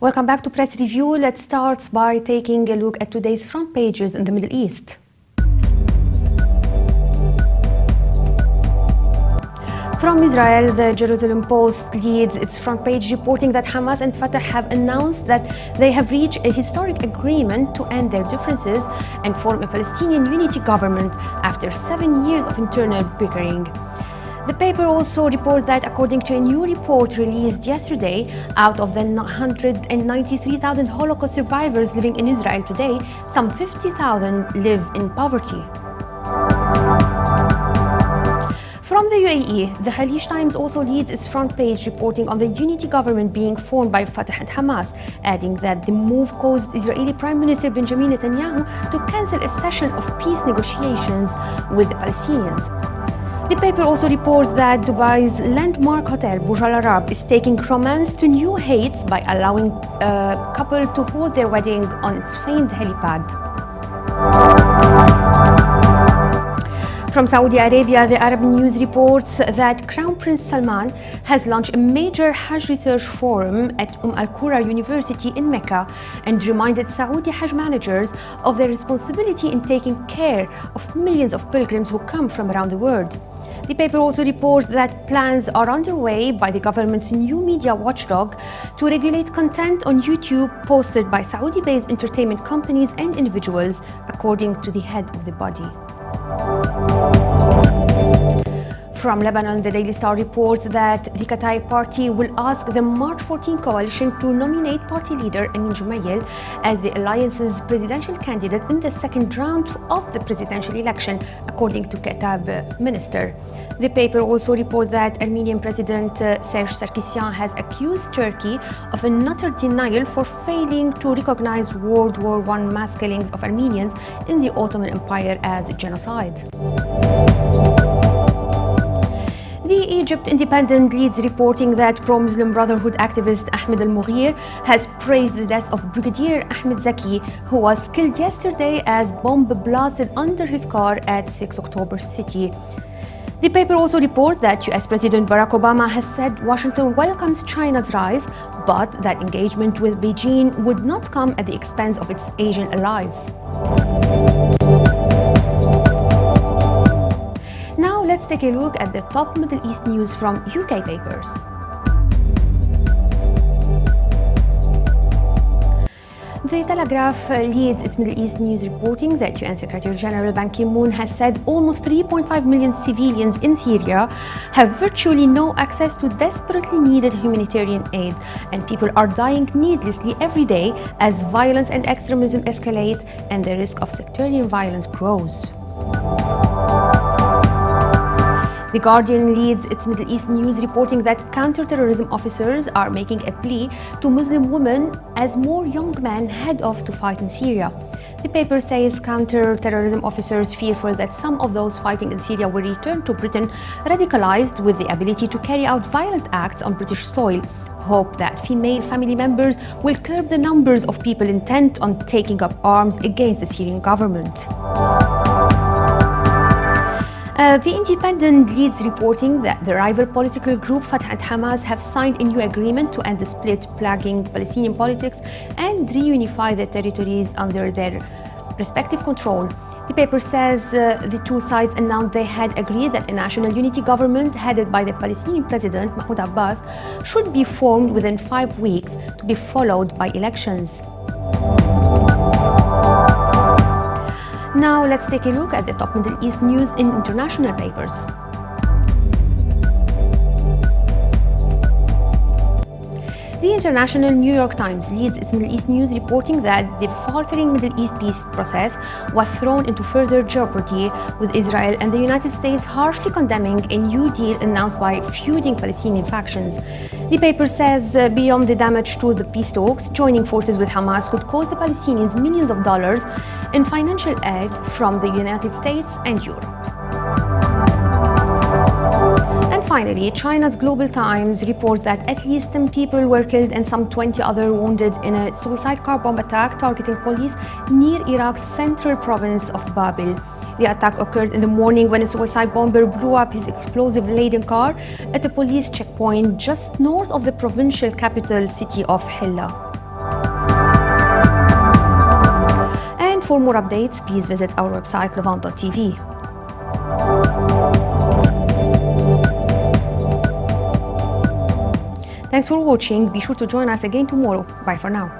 Welcome back to Press Review. Let's start by taking a look at today's front pages in the Middle East. From Israel, the Jerusalem Post leads its front page reporting that Hamas and Fatah have announced that they have reached a historic agreement to end their differences and form a Palestinian unity government after 7 years of internal bickering. The paper also reports that according to a new report released yesterday, out of the 193,000 Holocaust survivors living in Israel today, some 50,000 live in poverty. From the UAE, the Khalij Times also leads its front page reporting on the unity government being formed by Fatah and Hamas, adding that the move caused Israeli Prime Minister Benjamin Netanyahu to cancel a session of peace negotiations with the Palestinians. The paper also reports that Dubai's landmark hotel Burj Al Arab is taking romance to new heights by allowing a couple to hold their wedding on its famed helipad. From Saudi Arabia, the Arab News reports that Crown Prince Salman has launched a major Hajj research forum at Al-Qura University in Mecca and reminded Saudi Hajj managers of their responsibility in taking care of millions of pilgrims who come from around the world. The paper also reports that plans are underway by the government's new media watchdog to regulate content on YouTube posted by Saudi-based entertainment companies and individuals, according to the head of the body. From Lebanon, the Daily Star reports that the Qatar Party will ask the March 14 coalition to nominate party leader Amin Jumayel as the alliance's presidential candidate in the second round of the presidential election, according to Qatar minister. The paper also reports that Armenian President Serge Sarkisyan has accused Turkey of an utter denial for failing to recognize World War I mass killings of Armenians in the Ottoman Empire as genocide. The Egypt Independent leads reporting that pro-Muslim Brotherhood activist Ahmed al-Mughir has praised the death of Brigadier Ahmed Zaki, who was killed yesterday as bomb blasted under his car at 6 October City. The paper also reports that US President Barack Obama has said Washington welcomes China's rise, but that engagement with Beijing would not come at the expense of its Asian allies. Now let's take a look at the top Middle East news from UK papers. The Telegraph leads its Middle East news reporting that UN Secretary General Ban Ki-moon has said almost 3.5 million civilians in Syria have virtually no access to desperately needed humanitarian aid, and people are dying needlessly every day as violence and extremism escalate and the risk of sectarian violence grows. The Guardian leads its Middle East news reporting that counter-terrorism officers are making a plea to Muslim women as more young men head off to fight in Syria. The paper says counter-terrorism officers fearful that some of those fighting in Syria will return to Britain radicalized with the ability to carry out violent acts on British soil. Hope that female family members will curb the numbers of people intent on taking up arms against the Syrian government. The Independent leads reporting that the rival political group Fatah and Hamas have signed a new agreement to end the split plaguing Palestinian politics and reunify the territories under their respective control. The paper says the two sides announced they had agreed that a national unity government headed by the Palestinian president Mahmoud Abbas should be formed within 5 weeks to be followed by elections. Now let's take a look at the top Middle East news in international papers. The international New York Times leads its Middle East news reporting that the faltering Middle East peace process was thrown into further jeopardy, with Israel and the United States harshly condemning a new deal announced by feuding Palestinian factions. The paper says beyond the damage to the peace talks, joining forces with Hamas could cost the Palestinians millions of dollars in financial aid from the United States and Europe. And finally, China's Global Times reports that at least 10 people were killed and some 20 others wounded in a suicide car bomb attack targeting police near Iraq's central province of Babil. The attack occurred in the morning when a suicide bomber blew up his explosive-laden car at a police checkpoint just north of the provincial capital city of Hilla. For more updates, please visit our website levant.tv. Thanks for watching. Be sure to join us again tomorrow. Bye for now.